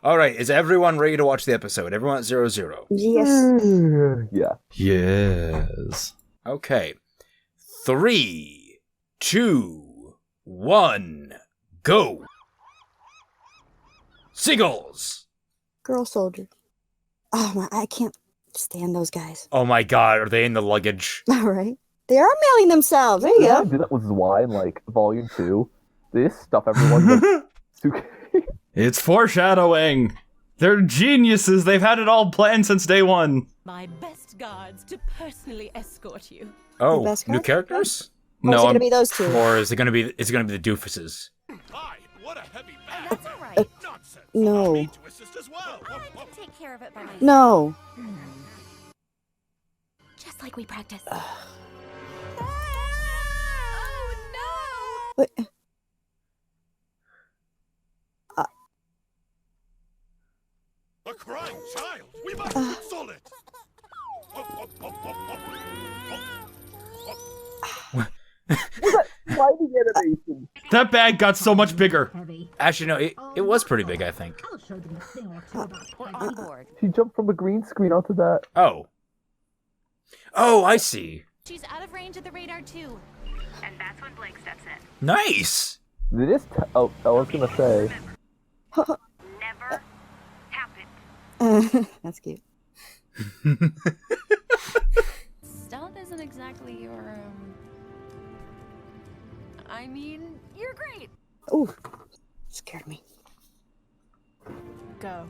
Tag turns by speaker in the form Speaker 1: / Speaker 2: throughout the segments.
Speaker 1: All right, is everyone ready to watch the episode? Everyone at 00.
Speaker 2: Yes.
Speaker 3: Yeah.
Speaker 4: Yes.
Speaker 1: Okay. 3, 2, 1, go. Seagulls.
Speaker 2: Girl soldier. Oh my, I can't stand those guys.
Speaker 1: Oh my god, are they in the luggage?
Speaker 2: All right. They are mailing themselves. There you
Speaker 3: Yeah, I
Speaker 2: go.
Speaker 3: did that with Y in like volume 2. They just stuff everyone with suitcase.
Speaker 4: It's foreshadowing. They're geniuses. They've had it all planned since day one.
Speaker 5: My best guards to personally escort you.
Speaker 1: Oh,
Speaker 2: best
Speaker 1: new
Speaker 2: guard?
Speaker 1: characters?
Speaker 2: Or is it
Speaker 4: No,
Speaker 2: gonna be those two?
Speaker 1: Or is it gonna be the doofuses?
Speaker 6: What a heavy bag.
Speaker 5: That's all right.
Speaker 6: Nonsense.
Speaker 2: No.
Speaker 6: Allow me to assist as well.
Speaker 5: I can take care of it by myself.
Speaker 2: No.
Speaker 5: Just like we practiced.
Speaker 2: Oh
Speaker 5: no!
Speaker 2: Wait.
Speaker 6: A crying child. We must console it.
Speaker 3: Fighting animation.
Speaker 4: that bag got so much bigger.
Speaker 1: Actually, no, it was pretty big, I think.
Speaker 5: We're on board.
Speaker 3: She jumped from a green screen onto that.
Speaker 1: Oh. Oh, I see.
Speaker 5: She's out of range of the radar too.
Speaker 7: And that's when Blake steps in.
Speaker 1: Nice.
Speaker 3: It is. Oh, I was gonna say.
Speaker 7: Never happened.
Speaker 2: That's cute.
Speaker 5: Stealth isn't exactly your, I mean, you're great.
Speaker 2: Ooh, scared me.
Speaker 5: Go.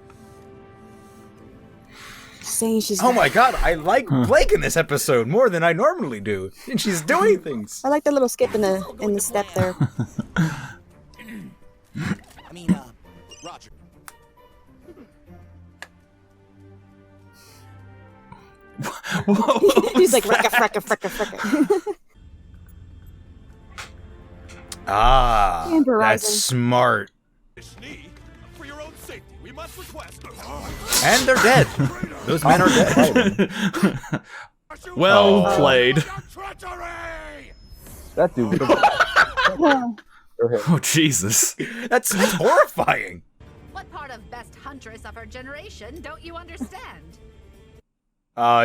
Speaker 2: Saying she's.
Speaker 1: Oh my god, I like Blake in this episode more than I normally do. And she's doing things.
Speaker 2: I like the little skip in the step there.
Speaker 6: I mean, Roger.
Speaker 2: He's like fricka.
Speaker 1: Ah,
Speaker 2: And Verizon.
Speaker 1: that's smart.
Speaker 6: Knee, for your own safety, we must request.
Speaker 1: And they're dead. Those men are dead.
Speaker 4: Well
Speaker 1: Oh.
Speaker 4: played.
Speaker 6: Treachery!
Speaker 3: That dude. Or him.
Speaker 4: Oh, Jesus.
Speaker 1: That's horrifying.
Speaker 7: What part of best huntress of her generation don't you understand?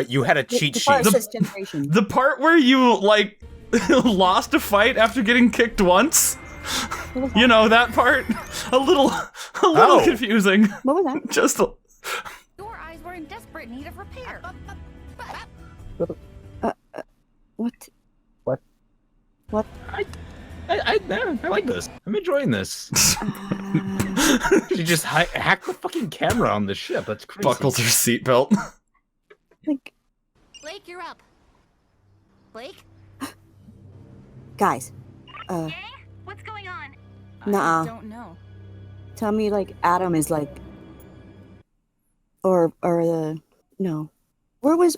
Speaker 1: You had a cheat
Speaker 2: The
Speaker 1: sheet.
Speaker 2: part says generation.
Speaker 4: The part where you, like, lost a fight after getting kicked once? You know, that part? A little
Speaker 1: Oh.
Speaker 4: confusing.
Speaker 2: What was that?
Speaker 4: Just a...
Speaker 7: Your eyes were in desperate need of repair.
Speaker 2: What?
Speaker 3: What?
Speaker 2: What?
Speaker 1: I like this. I'm enjoying this. She just hacked the fucking camera on the ship. That's crazy.
Speaker 4: Buckles her seatbelt.
Speaker 2: Like,
Speaker 5: Blake, you're up. Blake?
Speaker 2: guys.
Speaker 7: Yay? What's going on?
Speaker 2: Nuh-uh.
Speaker 5: I don't know.
Speaker 2: Tell me, like, Adam is like, or the no. Where were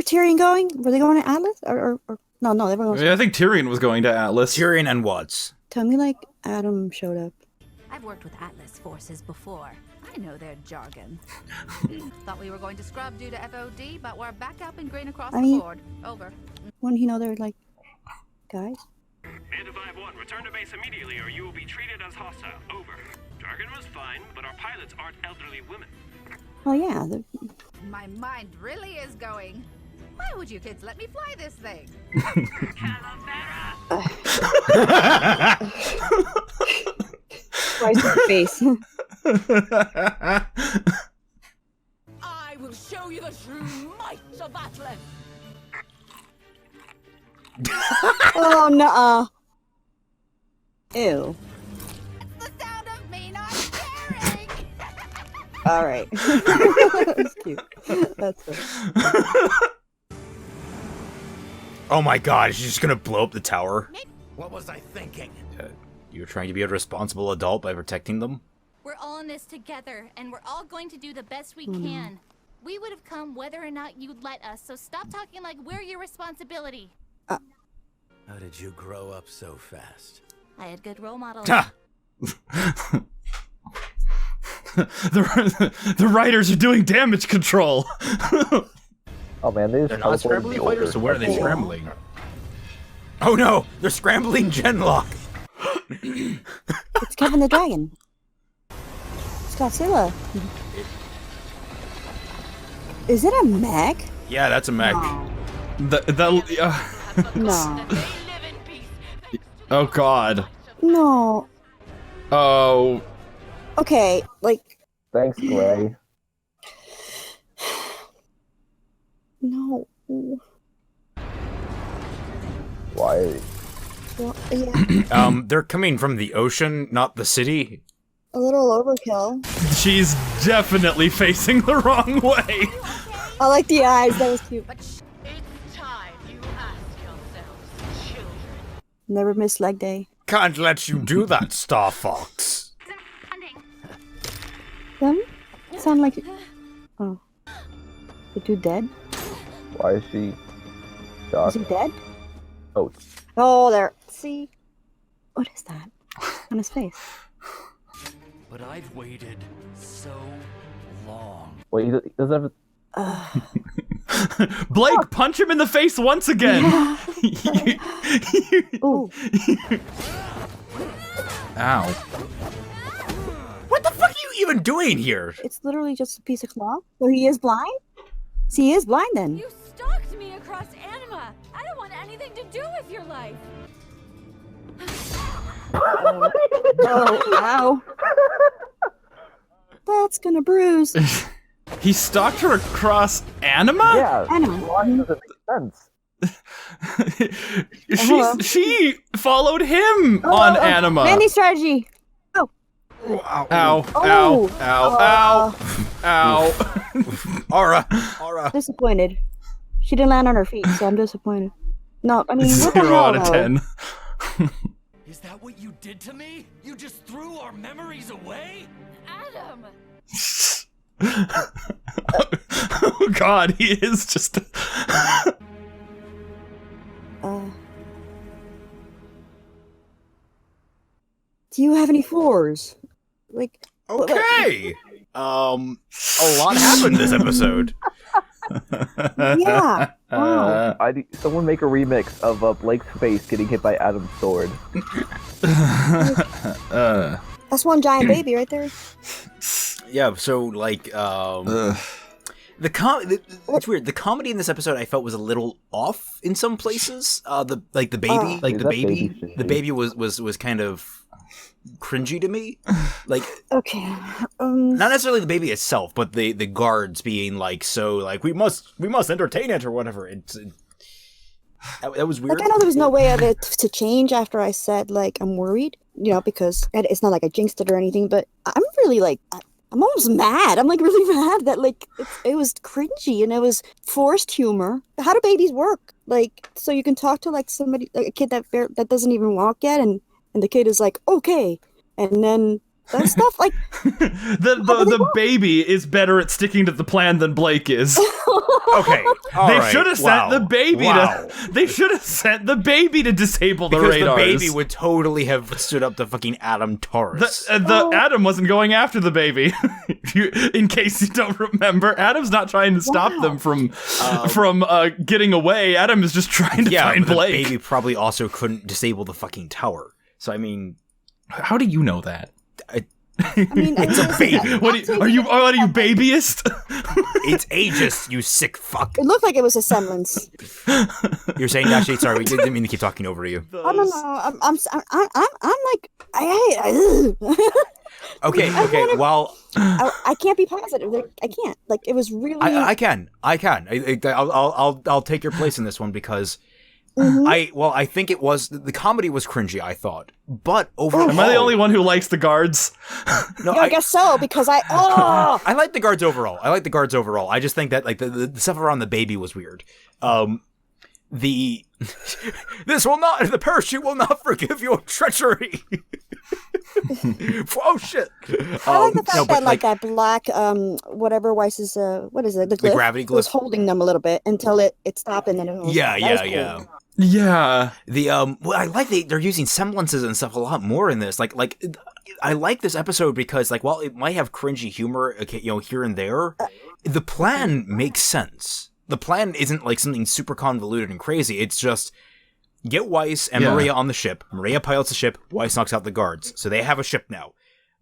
Speaker 2: Tyrion going? Were they going to Atlas? Or no, they were going.
Speaker 4: I think Tyrion was going to Atlas.
Speaker 1: Tyrion and Watts.
Speaker 2: Tell me, like, Adam showed up.
Speaker 7: I've worked with Atlas forces before. I know their jargon. Thought we were going to scrub due to FOD, but we're back up and green across
Speaker 2: I
Speaker 7: the
Speaker 2: mean-
Speaker 7: board. Over.
Speaker 2: When he know they're like, guys.
Speaker 8: Beta 5-1, return to base immediately or you will be treated as hostile. Over. Jargon was fine, but our pilots aren't elderly women.
Speaker 2: Oh yeah.
Speaker 7: My mind really is going. Why would you kids let me fly this thing?
Speaker 2: Twice in the face.
Speaker 5: I will show you the true might of Atlas.
Speaker 2: Oh no. Ew.
Speaker 7: The sound of me not caring.
Speaker 2: All right. That's cute. That's it.
Speaker 1: Oh my god, is she just gonna blow up the tower?
Speaker 6: What was I thinking?
Speaker 1: You're trying to be a responsible adult by protecting them?
Speaker 5: We're all in this together, and we're all going to do the best we can. We would have come whether or not you'd let us, so stop talking like we're your responsibility.
Speaker 6: How did you grow up so fast?
Speaker 5: I had good role models.
Speaker 1: Ha!
Speaker 4: The writers are doing damage control.
Speaker 3: Oh man, they just
Speaker 1: They're not
Speaker 3: teleported
Speaker 1: scrambling
Speaker 3: the
Speaker 1: fighters,
Speaker 3: order.
Speaker 1: so where are they
Speaker 3: That's cool.
Speaker 1: scrambling? Oh no! They're scrambling Genlock!
Speaker 2: It's Kevin the Dragon. It's Godzilla. Is it a mech?
Speaker 1: Yeah, that's a mech.
Speaker 2: No.
Speaker 4: Oh God.
Speaker 2: No.
Speaker 4: Oh.
Speaker 2: Okay, like
Speaker 3: Thanks, Gray.
Speaker 2: no.
Speaker 3: Why?
Speaker 2: Well, yeah,
Speaker 1: They're coming from the ocean, not the city.
Speaker 2: a little overkill.
Speaker 4: She's definitely facing the wrong way.
Speaker 2: I like the eyes. That was cute.
Speaker 9: It's time you ask yourselves, children.
Speaker 2: Never miss leg day.
Speaker 1: Can't let you do that, Star Fox.
Speaker 2: Them sound like. Oh, the dude dead?
Speaker 3: Why is she
Speaker 2: Is
Speaker 3: shocked?
Speaker 2: he dead?
Speaker 3: Oh,
Speaker 2: Oh, there. See, what is that on his face?
Speaker 6: But I've waited so long.
Speaker 3: wait, he doesn't have.
Speaker 4: Blake, punch him in the face once again.
Speaker 2: Ooh.
Speaker 4: Ow.
Speaker 1: What the fuck are you even doing here?
Speaker 2: It's literally just a piece of cloth. So he is blind? So he is blind then.
Speaker 5: You stalked me across Anima. I don't want anything to do with your life.
Speaker 2: Oh, ow. That's gonna bruise.
Speaker 4: He stalked her across Anima?
Speaker 3: Yeah,
Speaker 2: I know.
Speaker 3: why doesn't make sense?
Speaker 4: She followed him on Anima.
Speaker 2: Mandy strategy.
Speaker 1: Ow.
Speaker 4: Ow,
Speaker 2: Oh.
Speaker 4: ow, ow.
Speaker 1: Aura.
Speaker 2: Disappointed. She didn't land on her feet, so I'm disappointed. No, I mean, what the
Speaker 4: 0
Speaker 2: hell,
Speaker 4: out of
Speaker 2: though?
Speaker 4: 10.
Speaker 6: Is that what you did to me? You just threw our memories away?
Speaker 5: Adam!
Speaker 4: Oh God, he is just.
Speaker 2: Do you have any fours? Like,
Speaker 1: Okay. A lot happened this episode.
Speaker 2: yeah. Wow.
Speaker 3: Someone make a remix of Blake's face getting hit by Adam's sword.
Speaker 2: That's one giant baby right there.
Speaker 1: Yeah, so like it's weird. The comedy in this episode I felt was a little off in some places. The baby, the baby was kind of cringy to me. Like,
Speaker 2: Okay.
Speaker 1: not necessarily the baby itself, but the guards being like, so like we must entertain it or whatever. That was weird.
Speaker 2: Like, I know there was no way of it to change after I said, like, I'm worried, because it's not like I jinxed it or anything, but I'm really, like, I'm almost mad. I'm, like, really mad that, like, it was cringy and it was forced humor. How do babies work? Like, so you can talk to, like, somebody, like a kid that doesn't even walk yet, and the kid is like, okay, and then that stuff, like...
Speaker 4: the baby is better at sticking to the plan than Blake is.
Speaker 1: Okay,
Speaker 4: They should have sent the baby They should have sent the baby to disable the
Speaker 1: because
Speaker 4: radars.
Speaker 1: the baby would totally have stood up to fucking Adam Taurus.
Speaker 4: Adam wasn't going after the baby. In case you don't remember, Adam's not trying to stop them from getting away. Adam is just trying to find
Speaker 1: but
Speaker 4: Blake.
Speaker 1: the baby probably also couldn't disable the fucking tower. So I mean,
Speaker 4: how do you know that?
Speaker 2: I mean,
Speaker 1: it's a baby.
Speaker 4: What are you babyist?
Speaker 1: It's ageist, you sick fuck.
Speaker 2: It looked like it was a semblance.
Speaker 1: You're saying actually, sorry, we didn't mean to keep talking over you.
Speaker 2: I don't know. I'm like, I
Speaker 1: Okay, well,
Speaker 2: I can't be positive. Like, I can't. Like, it was really.
Speaker 1: I can. I'll take your place in this one because I think it was the comedy was cringy. I thought, but overall,
Speaker 4: am I the only one who likes the guards?
Speaker 2: No, I guess so because I
Speaker 1: like the guards overall. I just think that like the stuff around the baby was weird. The parachute will not forgive your treachery. Oh shit!
Speaker 2: I like the fact that like that black whatever Weiss's what is it, the
Speaker 1: gravity glyph
Speaker 2: was holding them a little bit until it stopped and then it was cool.
Speaker 4: Yeah.
Speaker 1: The well, I like they're using semblances and stuff a lot more in this. Like I like this episode because like while it might have cringy humor, here and there, the plan makes sense. The plan isn't like something super convoluted and crazy. It's just get Weiss and Maria on the ship. Maria pilots the ship. Weiss knocks out the guards. So they have a ship now.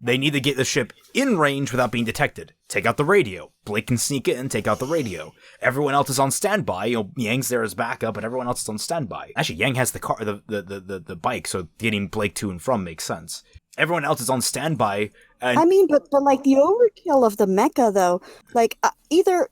Speaker 1: They need to get the ship in range without being detected. Take out the radio. Blake can sneak it and take out the radio. Everyone else is on standby. Yang's there as backup, but everyone else is on standby. Actually, Yang has the car, the bike, so getting Blake to and from makes sense. Everyone else is on standby. And
Speaker 2: I mean, but like the overkill of the mecha though, like either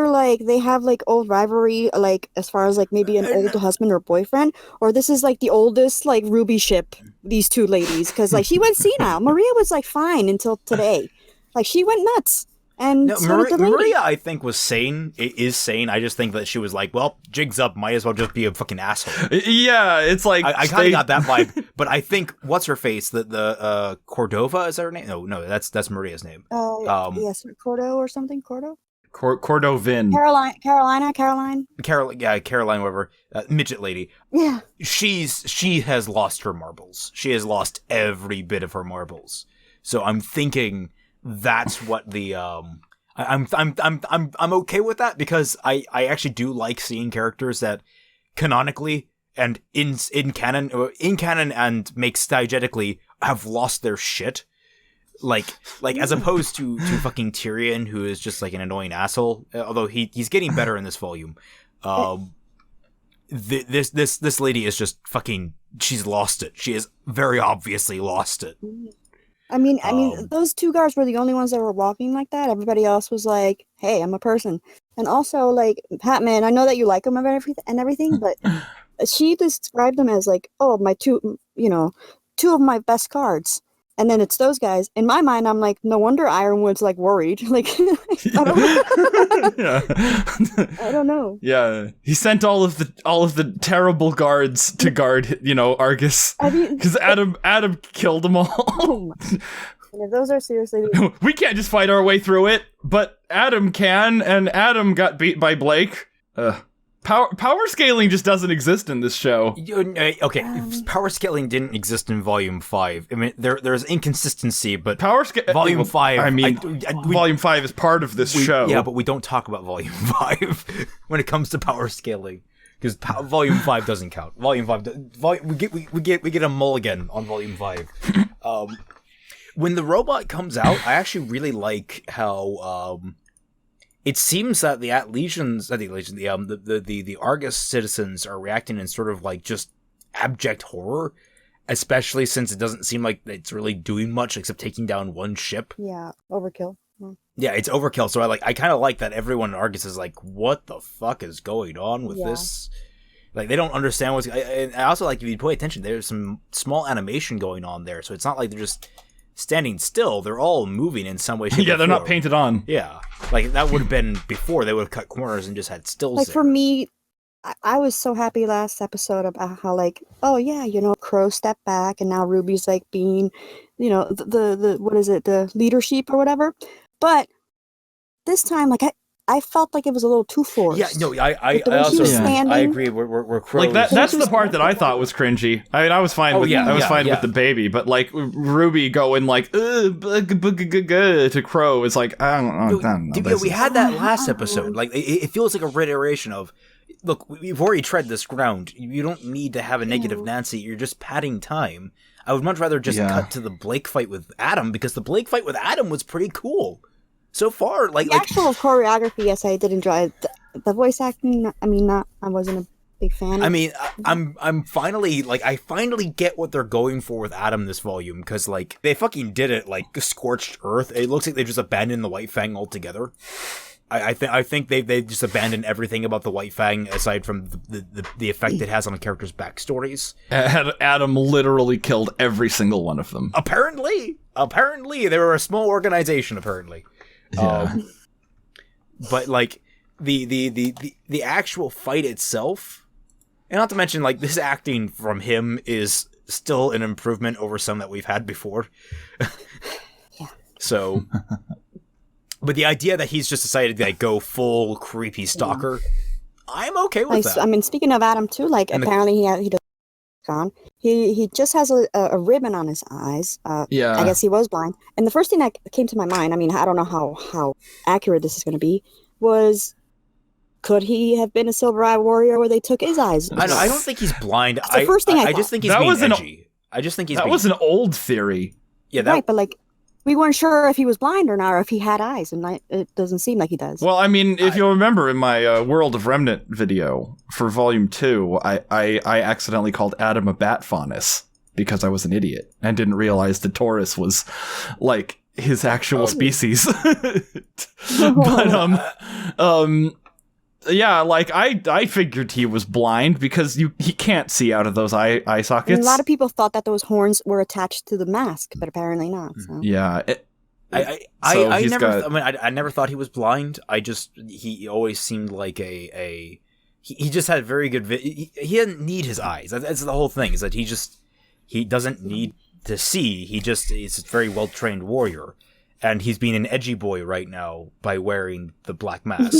Speaker 2: like they have like old rivalry, like as far as like maybe an old husband or boyfriend, or this is like the oldest like RWBY ship, these two ladies, because like she went senile. Maria was like fine until today, like she went nuts. And
Speaker 1: no, Maria, I think, was sane. It is sane. I just think that she was like, well, jig's up. Might as well just be a fucking asshole.
Speaker 4: Yeah, it's like...
Speaker 1: I kind of got that vibe. But I think, what's her face? The Cordova, is that her name? No, that's Maria's name.
Speaker 2: Yes, Cordo or something? Cordo?
Speaker 4: Cordovin.
Speaker 2: Caroline.
Speaker 1: Caroline, whatever. Midget lady.
Speaker 2: Yeah.
Speaker 1: She has lost her marbles. She has lost every bit of her marbles. So I'm thinking... That's what the I'm okay with that, because I actually do like seeing characters that canonically and in canon and makes diegetically have lost their shit, like as opposed to fucking Tyrion, who is just like an annoying asshole, although he's getting better in this volume. This lady is just fucking, she's lost it. She has very obviously lost it.
Speaker 2: I mean, those two guards were the only ones that were walking like that. Everybody else was like, "Hey, I'm a person." And also, like, Patman, I know that you like him and everything, but she described them as like, "Oh, my two of my best cards." And then it's those guys. In my mind, I'm like, no wonder Ironwood's like worried. Like, I don't know.
Speaker 4: Yeah, he sent all of the terrible guards to guard, Argus, because Adam killed them all.
Speaker 2: And if those are seriously,
Speaker 4: we can't just fight our way through it, but Adam can, and Adam got beat by Blake. Power scaling just doesn't exist in this show.
Speaker 1: Okay, power scaling didn't exist in Volume 5. I mean, there's inconsistency, but Volume 5...
Speaker 4: I mean, Volume 5 is part of this show.
Speaker 1: Yeah, but we don't talk about Volume 5 when it comes to power scaling, because Volume 5 doesn't count. Volume 5... we get a mulligan on Volume 5. When the robot comes out, I actually really like how... it seems that the Argus citizens are reacting in sort of like just abject horror, especially since it doesn't seem like it's really doing much except taking down one ship.
Speaker 2: Yeah, overkill.
Speaker 1: Yeah, it's overkill. So I kind of like that everyone in Argus is like, what the fuck is going on with this? Like, they don't understand what's... And I also like, if you pay attention, there's some small animation going on there, so it's not like they're just standing still. They're all moving in some way, shape,
Speaker 4: yeah, they're not painted on.
Speaker 1: Yeah, like that would have been before. They would have cut corners and just had stills.
Speaker 2: Like
Speaker 1: there.
Speaker 2: for me, I was so happy last episode about how like, oh yeah, Crow stepped back and now Ruby's like being, the what is it, the leadership or whatever. But this time, like I felt like it was a little too forced.
Speaker 1: Yeah, no, I also I agree. We're
Speaker 4: like that. That's the part that I thought was cringy. I mean, I was fine with with the baby, but like RWBY going like to Crow is like, I don't know.
Speaker 1: We had that last episode. Like it feels like a reiteration of, look, we've already tread this ground. You don't need to have a negative Nancy. You're just padding time. I would much rather just cut to the Blake fight with Adam, because the Blake fight with Adam was pretty cool. So far, like
Speaker 2: the actual choreography, yes, I did enjoy it. The voice acting, I wasn't a big fan.
Speaker 1: I mean, I'm finally like, I finally get what they're going for with Adam this volume, because like they fucking did it like scorched earth. It looks like they just abandoned the White Fang altogether. I think they just abandoned everything about the White Fang aside from the effect it has on the characters' backstories.
Speaker 4: Adam literally killed every single one of them.
Speaker 1: Apparently, they were a small organization. Apparently.
Speaker 4: Yeah.
Speaker 1: But like the actual fight itself, and not to mention like this acting from him is still an improvement over some that we've had before. So, but the idea that he's just decided to like go full creepy stalker, I'm okay with that.
Speaker 2: I mean, speaking of Adam too, like apparently he does on. He just has a ribbon on his eyes. I guess he was blind. And the first thing that came to my mind, I mean, I don't know how accurate this is going to be, was could he have been a Silver-Eye Warrior where they took his eyes?
Speaker 1: I don't think he's blind.
Speaker 2: That's the first thing I
Speaker 1: just think he's being edgy. I just think he's
Speaker 4: was an old theory.
Speaker 1: Yeah,
Speaker 2: right, but like we weren't sure if he was blind or not, or if he had eyes, and it doesn't seem like he does.
Speaker 4: Well, I mean, if you'll remember in my World of Remnant video for Volume 2, I accidentally called Adam a bat faunus because I was an idiot and didn't realize the Taurus was, like, his actual species. But, yeah, like, I figured he was blind because he can't see out of those eye sockets.
Speaker 2: And a lot of people thought that those horns were attached to the mask, but apparently not. So.
Speaker 4: Yeah.
Speaker 1: I never thought he was blind. He always seemed like he just had very good he didn't need his eyes. That's the whole thing, is that he doesn't need to see. He's a very well-trained warrior. And he's being an edgy boy right now by wearing the black mask.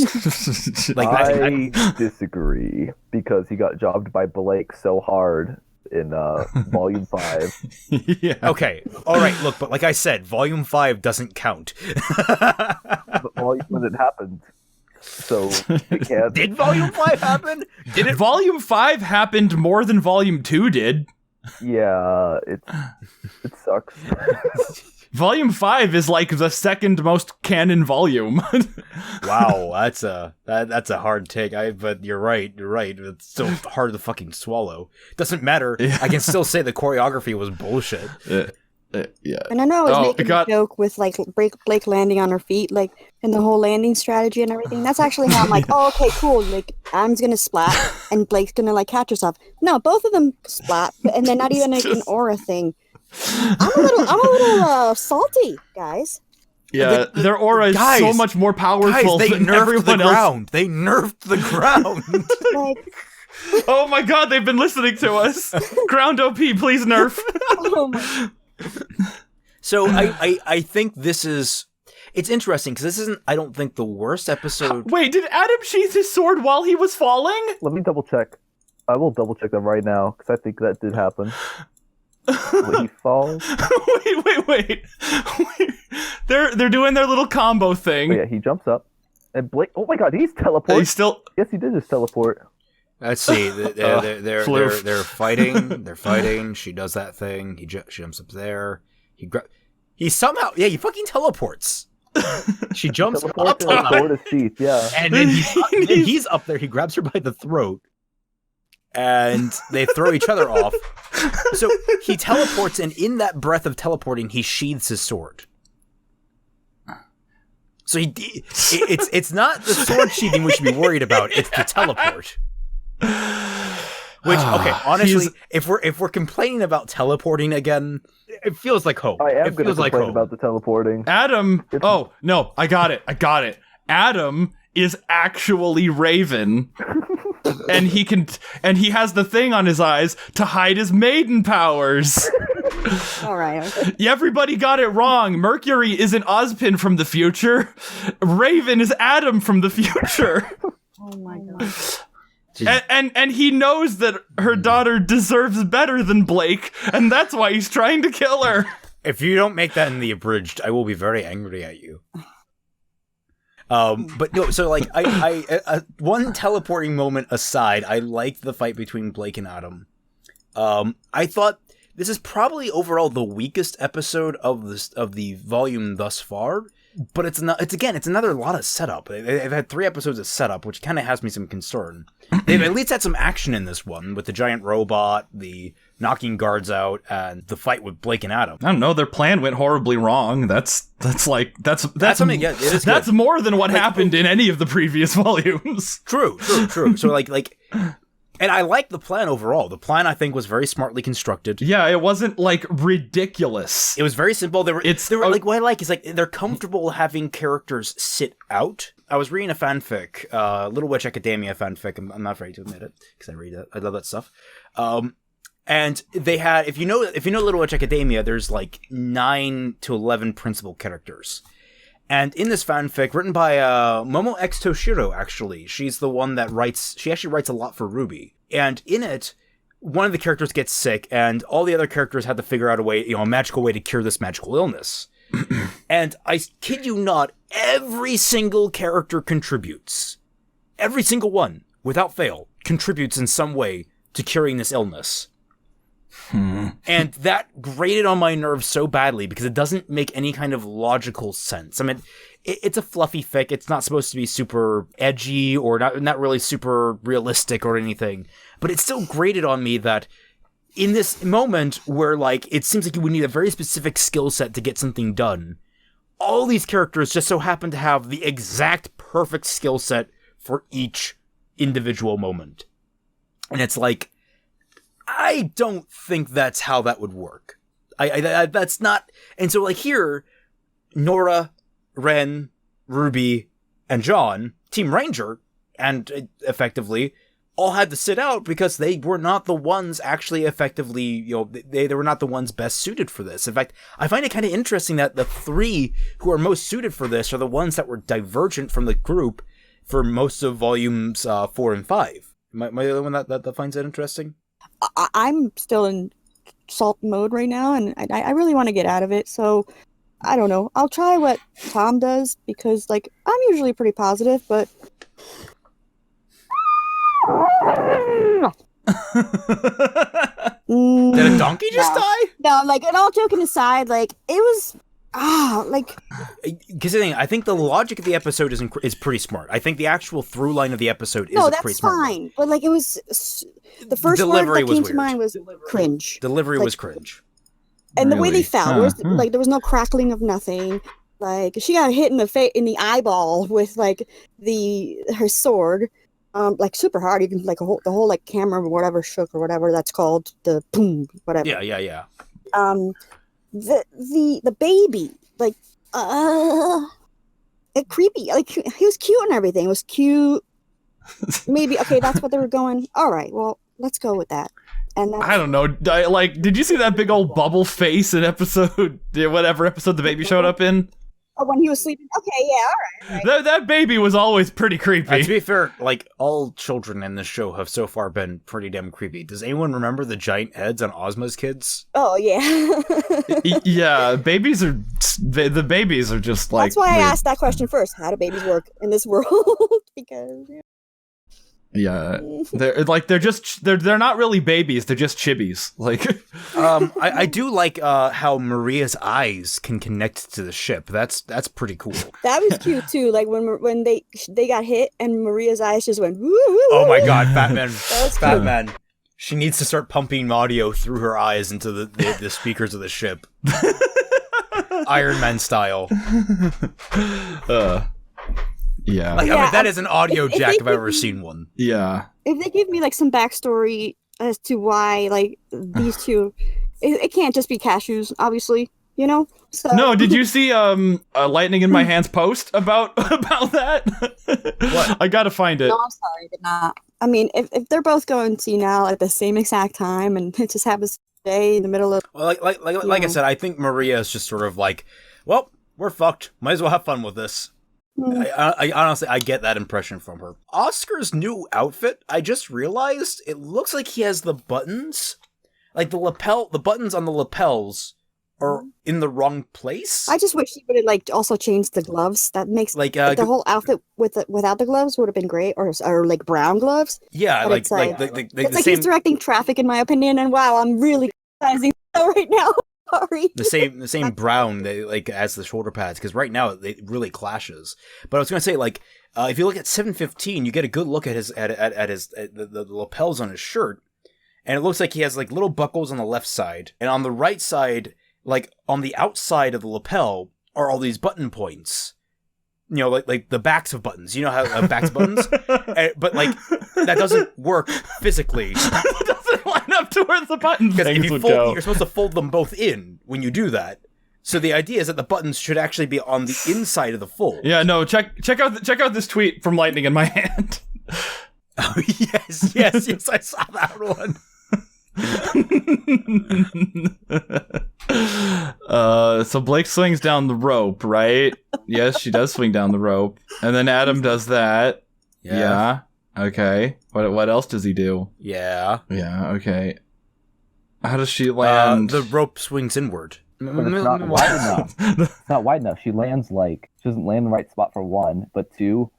Speaker 1: Like,
Speaker 3: I disagree, because he got jobbed by Blake so hard in Volume 5.
Speaker 1: Yeah. Okay, all right, look, but like I said, Volume 5 doesn't count.
Speaker 3: But when it happened, so it can't.
Speaker 1: Did Volume 5 happen? Did it?
Speaker 4: Volume 5 happened more than Volume 2 did.
Speaker 3: Yeah, it sucks.
Speaker 4: Volume 5 is like the second most canon volume.
Speaker 1: Wow, that's a hard take. But you're right. It's so hard to fucking swallow. Doesn't matter. Yeah. I can still say the choreography was bullshit.
Speaker 4: Yeah.
Speaker 2: And I know I was making a joke with like Blake landing on her feet, like, and the whole landing strategy and everything. That's actually how I'm like, oh, okay, cool. Like, Adam's gonna splat and Blake's gonna like catch herself. No, both of them splat, and they're not even like an aura thing. I'm a little salty, guys.
Speaker 4: Yeah, their aura is so much more powerful than everyone else.
Speaker 1: They nerfed the ground.
Speaker 2: Like,
Speaker 4: oh my god, they've been listening to us. Ground OP, please nerf.
Speaker 2: oh my.
Speaker 1: So I think it's interesting, because this isn't, I don't think, the worst episode.
Speaker 4: Wait, did Adam sheath his sword while he was falling?
Speaker 3: Let me double check. I will double check that right now, because I think that did happen. When he falls.
Speaker 4: Wait. They're doing their little combo thing.
Speaker 3: Oh, yeah, he jumps up, and Blake. Oh my god, he's teleporting.
Speaker 4: He's still.
Speaker 3: Yes, he did just teleport.
Speaker 1: Let's see. They're fighting. They're fighting. She does that thing. She jumps up there. He somehow. Yeah, he fucking teleports. She jumps up
Speaker 3: toward his teeth. Yeah,
Speaker 1: and then he's up there. He grabs her by the throat. And they throw each other off. So he teleports, and in that breath of teleporting, he sheathes his sword. So it's not the sword sheathing we should be worried about. It's the teleport. Which, okay, honestly, if we're complaining about teleporting again, it feels like hope.
Speaker 3: I am going to complain about the teleporting.
Speaker 4: Adam. Oh no, I got it. Adam is actually Raven. And he has the thing on his eyes to hide his maiden powers.
Speaker 2: All right.
Speaker 4: Everybody got it wrong. Mercury is an Ozpin from the future. Raven is Adam from the future.
Speaker 2: Oh my god.
Speaker 4: And he knows that her daughter deserves better than Blake, and that's why he's trying to kill her.
Speaker 1: If you don't make that in the abridged, I will be very angry at you. But no, so like I one teleporting moment aside, I liked the fight between Blake and Adam. I thought this is probably overall the weakest episode of the volume thus far, but it's another lot of setup. They've had 3 episodes of setup, which kind of has me some concern. They've at least had some action in this one with the giant robot, the knocking guards out, and the fight with Blake and Adam.
Speaker 4: I don't know, their plan went horribly wrong. That's
Speaker 1: something. Yeah, it is
Speaker 4: that's
Speaker 1: good.
Speaker 4: More than what happened in any of the previous volumes.
Speaker 1: True. So like. And I like the plan overall. The plan, I think, was very smartly constructed.
Speaker 4: Yeah, it wasn't, like, ridiculous.
Speaker 1: It was very simple. Like, what I like is, like, they're comfortable having characters sit out. I was reading a fanfic, Little Witch Academia fanfic. I'm not afraid to admit it, because I read it. I love that stuff. And they had, if you know Little Witch Academia, there's, like, 9 to 11 principal characters. And in this fanfic, written by Momo X Toshiro, actually, she's the one that she actually writes a lot for RWBY. And in it, one of the characters gets sick, and all the other characters had to figure out a magical way to cure this magical illness. And I kid you not, every single character contributes. Every single one, without fail, contributes in some way to curing this illness. And that grated on my nerves so badly because it doesn't make any kind of logical sense. I mean, it's a fluffy fic. It's not supposed to be super edgy or not really super realistic or anything. But it still grated on me that in this moment where, like, it seems like you would need a very specific skill set to get something done, all these characters just so happen to have the exact perfect skill set for each individual moment. And it's like, I don't think that's how that would work. I that's not. And so, like, here, Nora, Ren, Ruby, and John, Team Ranger, and effectively all had to sit out because they were not the ones actually effectively, you know, they were not the ones best suited for this. In fact, I find it kind of interesting that the three who are most suited for this are the ones that were divergent from the group for most of volumes 4 and 5. Am I the only one that finds that interesting?
Speaker 2: I'm still in salt mode right now, and I really want to get out of it, so I don't know. I'll try what Tom does, because, like, I'm usually pretty positive, but...
Speaker 1: Did a donkey just die?
Speaker 2: No, like, and all joking aside, like, it was... like...
Speaker 1: Because I think the logic of the episode is pretty smart. I think the actual through line of the episode is a pretty smart
Speaker 2: fine,
Speaker 1: one.
Speaker 2: but, like, it was... The first
Speaker 1: Delivery
Speaker 2: word that came
Speaker 1: was
Speaker 2: to mind was cringe.
Speaker 1: Delivery
Speaker 2: like,
Speaker 1: was cringe.
Speaker 2: And the way
Speaker 4: Really?
Speaker 2: they fell, like, there was no crackling of nothing. Like, she got hit in the eyeball with, like, her sword, like, super hard. You can, like, the whole like camera or whatever shook or whatever that's called, the boom, whatever.
Speaker 1: Yeah.
Speaker 2: The baby, like, creepy. Like, he was cute and everything. It was cute. Maybe okay, that's what they were going. All right, well, let's go with that. And
Speaker 4: I don't know. Like, did you see that big old bubble face in whatever episode the baby showed up in?
Speaker 2: Oh, when he was sleeping. Okay, yeah, all right.
Speaker 4: That baby was always pretty creepy.
Speaker 1: To be fair, like, all children in this show have so far been pretty damn creepy. Does anyone remember the giant heads on Ozma's kids?
Speaker 2: Oh yeah.
Speaker 4: Yeah, babies are just like.
Speaker 2: That's why I
Speaker 4: weird.
Speaker 2: asked that question first. How do babies work in this world? Because.
Speaker 4: Yeah, they're not really babies. They're just chibis. Like,
Speaker 1: I do like how Maria's eyes can connect to the ship. That's pretty cool.
Speaker 2: That was cute too. Like when they got hit and Maria's eyes just went. Woo, woo, woo.
Speaker 1: Oh my God, Fatman! She needs to start pumping audio through her eyes into the speakers of the ship, Iron Man style.
Speaker 4: Yeah.
Speaker 1: Like, I mean, that is an audio jack if I've ever seen one.
Speaker 4: Yeah.
Speaker 2: If they give me like some backstory as to why like these two, it can't just be cashews, obviously, you know. So.
Speaker 4: No, did you see Lightning in My Hands post about that? What? I gotta find it.
Speaker 2: No, I'm sorry, but not. I mean, if they're both going senile at the same exact time, and it just happens today in the middle of.
Speaker 1: Well, like I said, I think Maria is just sort of like, well, we're fucked. Might as well have fun with this. I honestly, I get that impression from her. Oscar's new outfit, I just realized, it looks like he has the buttons, like the buttons on the lapels are in the wrong place.
Speaker 2: I just wish he would have like also changed the gloves. That makes like the whole outfit without the gloves would have been great, or like brown gloves.
Speaker 1: Yeah,
Speaker 2: but
Speaker 1: like
Speaker 2: it's like he's directing traffic, in my opinion. And wow, I'm really criticizing right now. Sorry.
Speaker 1: The same brown like as the shoulder pads, because right now it really clashes. But I was gonna say, like, if you look at 715, you get a good look at the lapels on his shirt, and it looks like he has like little buckles on the left side, and on the right side, like on the outside of the lapel, are all these button points. You know, like the backs of buttons. You know how backs of buttons, but like that doesn't work physically.
Speaker 4: It doesn't line up to where the button things would go.
Speaker 1: You're supposed to fold them both in when you do that. So the idea is that the buttons should actually be on the inside of the fold.
Speaker 4: Yeah, no. Check out this tweet from Lightning in My Hand.
Speaker 1: Oh, yes, I saw that one.
Speaker 4: So Blake swings down the rope, right? Yes, she does swing down the rope, and then Adam does that. Yeah. Okay. What else does he do?
Speaker 1: Yeah.
Speaker 4: Okay. How does she land?
Speaker 1: The rope swings inward.
Speaker 3: But it's not wide enough. It's not wide enough. She lands like she doesn't land in the right spot for one, but two.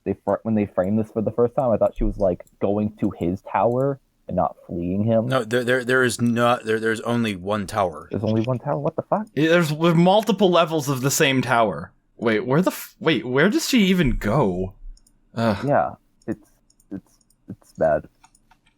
Speaker 3: When they framed this for the first time, I thought she was like going to his tower, and not fleeing him.
Speaker 1: No, there is not. There's only one tower.
Speaker 3: There's only one tower. What the fuck?
Speaker 4: There's multiple levels of the same tower. Wait, where does she even go?
Speaker 3: Yeah, it's bad.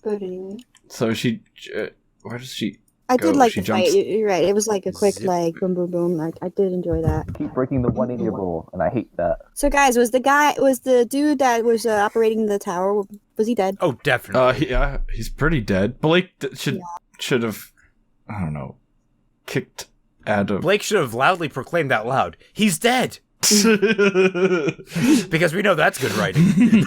Speaker 2: But anyway.
Speaker 4: So where does she?
Speaker 2: I
Speaker 4: go?
Speaker 2: did like
Speaker 4: She
Speaker 2: the fight.
Speaker 4: jumps-
Speaker 2: You're right. It was like a quick like boom, boom, boom. I did enjoy that.
Speaker 3: Keep breaking the 180 rule, and I hate that.
Speaker 2: So guys, was the dude that was operating the tower? Was he dead?
Speaker 1: Oh, definitely.
Speaker 4: Yeah, he's pretty dead. Blake should have, I don't know, kicked Adam.
Speaker 1: Blake should have loudly proclaimed out loud, "He's dead," because we know that's good writing.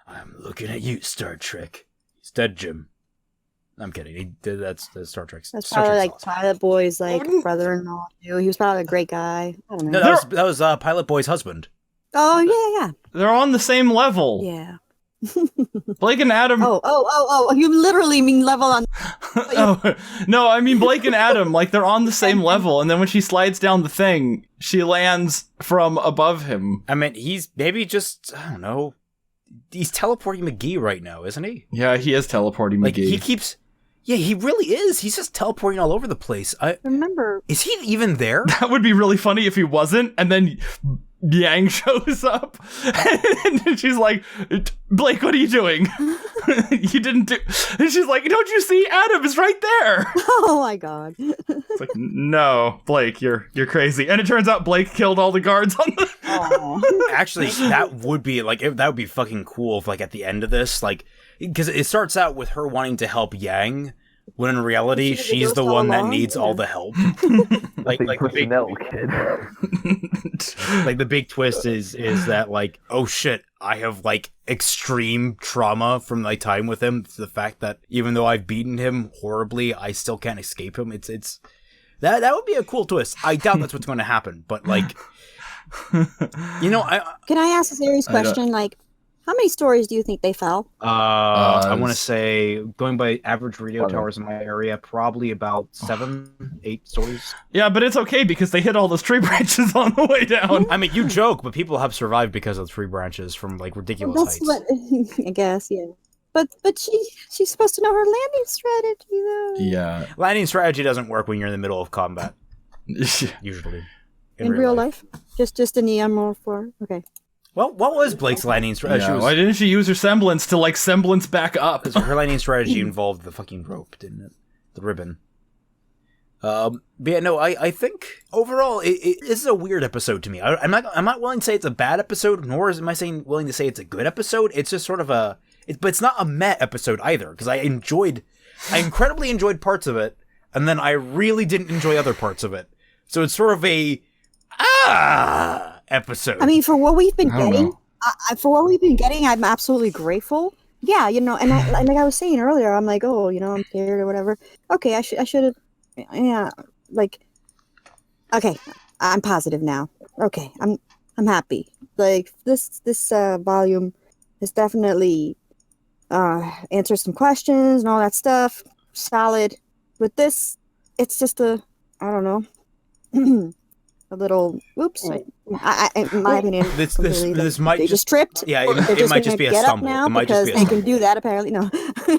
Speaker 1: I'm looking at you, Star Trek. He's dead, Jim. I'm kidding. That's the Star Trek.
Speaker 2: That's
Speaker 1: Star
Speaker 2: probably
Speaker 1: Trek's
Speaker 2: like
Speaker 1: awesome.
Speaker 2: Pilot Boy's like brother-in-law too. He was probably a great guy. I don't know.
Speaker 1: No, that was Pilot Boy's husband.
Speaker 2: Oh yeah,
Speaker 4: They're on the same level.
Speaker 2: yeah.
Speaker 4: Blake and Adam.
Speaker 2: Oh! You literally mean level on?
Speaker 4: Oh, no, I mean Blake and Adam, like they're on the same level, and then when she slides down the thing, she lands from above him.
Speaker 1: I mean, he's maybe just, I don't know. He's teleporting McGee right now, isn't he?
Speaker 4: Yeah, he is teleporting
Speaker 1: Like
Speaker 4: McGee.
Speaker 1: he keeps. Yeah, he really is. He's just teleporting all over the place.
Speaker 2: Remember?
Speaker 1: Is he even there?
Speaker 4: That would be really funny if he wasn't, and then Yang shows up, and she's like, Blake, what are you doing? You didn't do... And she's like, don't you see? Adam is right there.
Speaker 2: Oh my god.
Speaker 4: It's like, no, Blake, you're crazy. And it turns out Blake killed all the guards on the...
Speaker 1: Actually, that would be that would be fucking cool if like at the end of this, like, because it starts out with her wanting to help Yang, when in reality she's the one that needs all the help. like the big
Speaker 3: kid.
Speaker 1: like the big twist is that like, oh shit, I have like extreme trauma from my time with him. To the fact that even though I've beaten him horribly, I still can't escape him. It's that would be a cool twist. I doubt that's what's going to happen, but like, you know,
Speaker 2: Can I ask a serious question? Like, how many stories do you think they fell?
Speaker 1: I want to say, going by average radio towers in my area, probably about 7-8 stories.
Speaker 4: Yeah, but it's okay because they hit all those tree branches on the way down.
Speaker 1: I mean, you joke, but people have survived because of tree branches from like ridiculous
Speaker 2: That's
Speaker 1: heights.
Speaker 2: what I guess, yeah. But she's supposed to know her landing strategy though.
Speaker 4: Yeah.
Speaker 1: Landing strategy doesn't work when you're in the middle of combat. Usually.
Speaker 2: In real life? Just in the MR4. Okay.
Speaker 1: Well, what was Blake's landing strategy?
Speaker 4: Yeah, why didn't she use her semblance to like semblance back up?
Speaker 1: Because her landing strategy involved the fucking rope, didn't it? The ribbon. But yeah, no, I think overall this is a weird episode to me. I'm not willing to say it's a bad episode, nor am I willing to say it's a good episode. It's just sort of but it's not a meh episode either, because I incredibly enjoyed parts of it, and then I really didn't enjoy other parts of it. So it's sort of a episode.
Speaker 2: I mean, for what we've been getting, I'm absolutely grateful. Yeah, you know, and like I was saying earlier, I'm like, oh, you know, I'm scared or whatever. Okay, I should have, yeah, like, okay, I'm positive now. Okay, I'm happy. Like this volume has definitely answered some questions and all that stuff. Solid. With this, it's just I don't know. A little oops. I in my opinion,
Speaker 1: this might
Speaker 2: just tripped.
Speaker 1: Yeah, it might just be a stumble.
Speaker 2: Now
Speaker 1: it might
Speaker 2: because
Speaker 1: just be a
Speaker 2: they can do that apparently. No,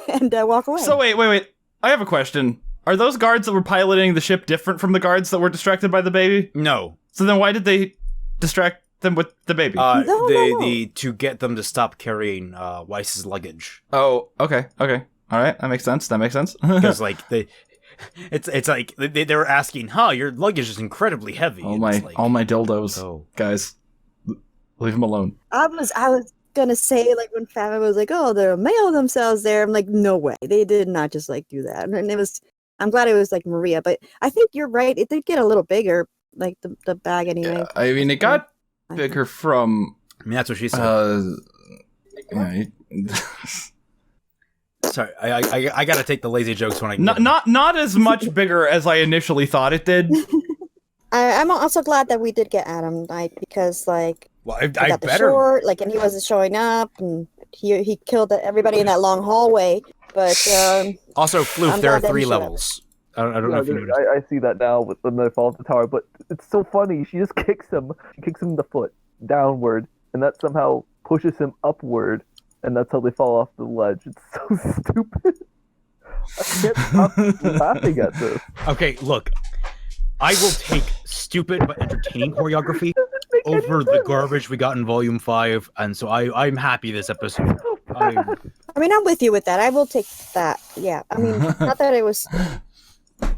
Speaker 2: and walk away.
Speaker 4: So wait. I have a question. Are those guards that were piloting the ship different from the guards that were distracted by the baby?
Speaker 1: No.
Speaker 4: So then why did they distract them with the baby?
Speaker 2: No.
Speaker 1: To get them to stop carrying Weiss's luggage.
Speaker 4: Oh, okay. All right, that makes sense.
Speaker 1: Because like it's like they were asking, your luggage is incredibly heavy.
Speaker 4: All my dildos, guys, leave them alone.
Speaker 2: I was gonna say, like, when Fava was like, oh, they'll mail themselves there. I'm like, no way, they did not just like do that. And it was, I'm glad it was like Maria, but I think you're right. It did get a little bigger, like the bag anyway.
Speaker 4: Yeah, I mean, it got bigger from.
Speaker 1: I mean, that's what she said. Sorry, I gotta take the lazy jokes when I get
Speaker 4: not as much bigger as I initially thought it did.
Speaker 2: I'm also glad that we did get Adam, like, because like
Speaker 1: I
Speaker 2: got the short, like, and he wasn't showing up, and he killed everybody in that long hallway. But
Speaker 1: also, Floof, there are 3 levels. I don't know if you noticed.
Speaker 3: I see that now with when they fall off the tower, but it's so funny. She just kicks him. She kicks him in the foot downward, and that somehow pushes him upward and that's how they fall off the ledge. It's so stupid. I can't stop laughing at this.
Speaker 1: Okay, look. I will take stupid but entertaining choreography over the garbage we got in Volume 5, and so I'm happy this episode.
Speaker 2: I mean, I'm with you with that. I will take that. Yeah. I mean, not that it was.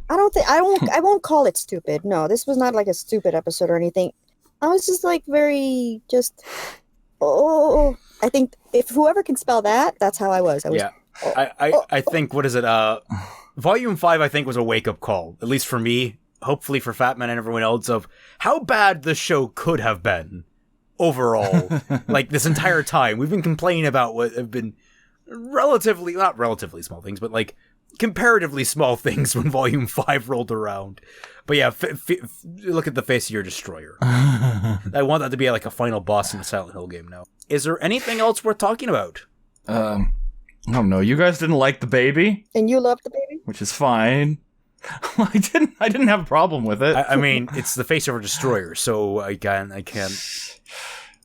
Speaker 2: I won't call it stupid. No, this was not like a stupid episode or anything. I was just like very just. Oh, I think if whoever can spell that, that's how I was.
Speaker 1: Yeah. I think, what is it? Volume 5, I think, was a wake up call, at least for me. Hopefully for Fatman and everyone else, of how bad the show could have been overall. Like, this entire time we've been complaining about what have been not relatively small things, but like comparatively small things when Volume 5 rolled around. But yeah, look at the face of your destroyer. I want that to be like a final boss in a Silent Hill game now. Is there anything else worth talking about?
Speaker 4: I don't know. You guys didn't like the baby,
Speaker 2: and you loved the baby,
Speaker 4: which is fine. I didn't have a problem with it.
Speaker 1: I mean, it's the face of a destroyer, so I can't.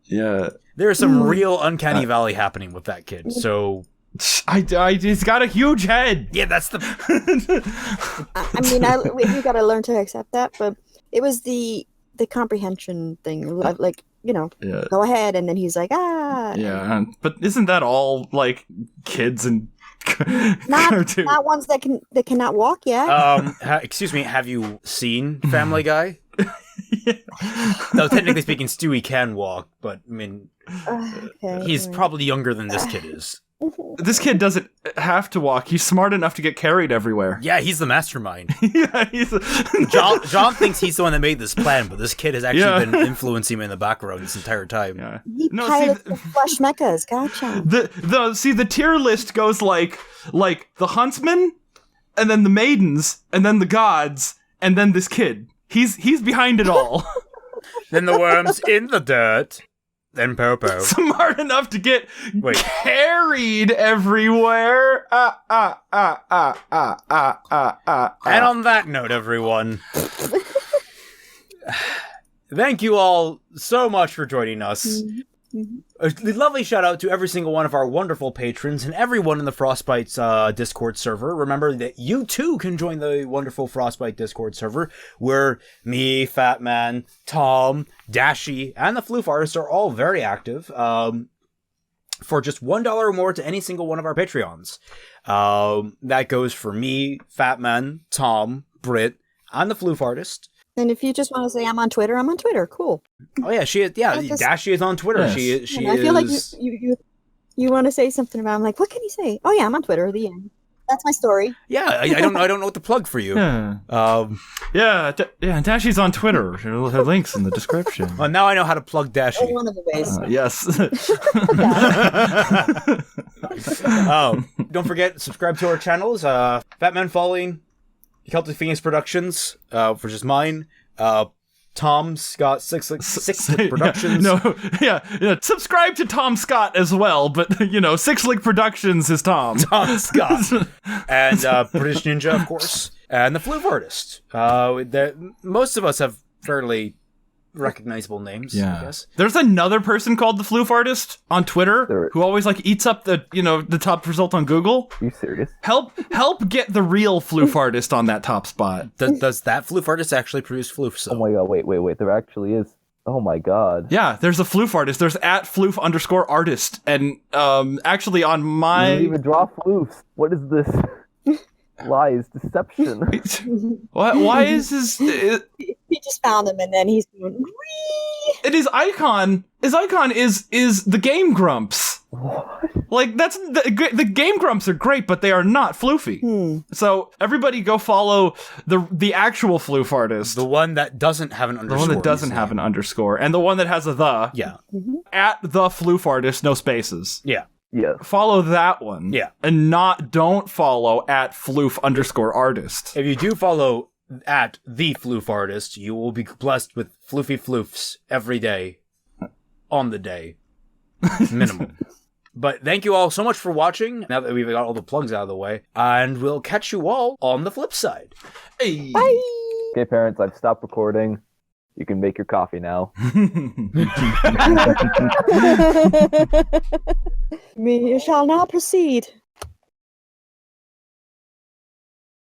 Speaker 4: Yeah.
Speaker 1: There's some real uncanny valley happening with that kid, so...
Speaker 4: he's got a huge head!
Speaker 1: Yeah, that's the...
Speaker 2: I mean, we gotta learn to accept that, but it was the comprehension thing, like, you know, go ahead, and then he's like, ah...
Speaker 4: Yeah, but isn't that all, like, kids and...
Speaker 2: not ones that cannot walk yet.
Speaker 1: Excuse me, have you seen Family Guy? No, technically speaking, Stewie can walk, but I mean, he's probably younger than this kid is.
Speaker 4: This kid doesn't have to walk. He's smart enough to get carried everywhere.
Speaker 1: Yeah, he's the mastermind.
Speaker 4: Yeah,
Speaker 1: John thinks he's the one that made this plan, but this kid has actually been influencing him in the background this entire time.
Speaker 4: Yeah.
Speaker 2: He pilots the flesh mechas. Gotcha.
Speaker 4: The tier list goes like the huntsman, and then the maidens, and then the gods, and then this kid. He's behind it all.
Speaker 1: Then the worms in the dirt. Then Popo.
Speaker 4: Smart enough to get carried everywhere. And
Speaker 1: on that note, everyone, thank you all so much for joining us. A lovely shout out to every single one of our wonderful patrons and everyone in the Frostbite's Discord server. Remember that you too can join the wonderful Frostbite Discord server, where me, Fatman, Tom, Dashi, and the Floof Artist are all very active. For just $1 or more to any single one of our Patreons. That goes for me, Fatman, Tom, Britt, and the Floof Artist.
Speaker 2: And if you just want to say I'm on Twitter, I'm on Twitter. Cool.
Speaker 1: Oh yeah, she is. Yeah, Dashi is on Twitter. Yes. She
Speaker 2: I feel like you want to say something about. I'm like, what can you say? Oh yeah, I'm on Twitter. The end. That's my story.
Speaker 1: Yeah, I don't know what to plug for you.
Speaker 4: Yeah. Dashi's on Twitter. Her link's in the description.
Speaker 1: Well, now I know how to plug Dashi.
Speaker 2: One of the ways.
Speaker 4: Yes.
Speaker 1: Don't forget, subscribe to our channels. Fatmanfalling, Celtic Phoenix Productions, for just mine. Tom's got Six Productions.
Speaker 4: Subscribe to Tom Scott as well, but Six Lick Productions is Tom.
Speaker 1: Tom Scott. And British Ninja, of course. And the Floof Artist. Most of us have fairly recognizable names, I guess.
Speaker 4: There's another person called the Floof Artist on Twitter who always eats up the top result on Google.
Speaker 3: Are you serious?
Speaker 4: Help get the real Floof Artist on that top spot.
Speaker 1: Does that Floof Artist actually produce floofs?
Speaker 3: Oh my god, wait, there actually is. Oh my god.
Speaker 4: Yeah, there's a Floof Artist. There's @Floof_artist. And actually on my...
Speaker 3: You don't even draw floofs. What is this? Lies, deception.
Speaker 4: Why is his...
Speaker 2: He just found him and then he's doing...
Speaker 4: And his icon is the Game Grumps.
Speaker 3: What?
Speaker 4: That's the Game Grumps are great, but they are not floofy. So everybody go follow the actual Floof Artist.
Speaker 1: The one that doesn't have an underscore.
Speaker 4: The one that doesn't have an underscore. And the one that has a the.
Speaker 1: Yeah.
Speaker 4: @the Floof Artist, no spaces.
Speaker 1: Yeah.
Speaker 3: Yeah.
Speaker 4: Follow that one.
Speaker 1: Yeah.
Speaker 4: And don't follow @Floof_artist.
Speaker 1: If you do follow @the Floof Artist, you will be blessed with floofy floofs every day. On the day. Minimum. But thank you all so much for watching, now that we've got all the plugs out of the way. And we'll catch you all on the flip side.
Speaker 4: Hey.
Speaker 2: Bye!
Speaker 3: Okay, parents, I've stopped recording. You can make your coffee now.
Speaker 2: We shall now proceed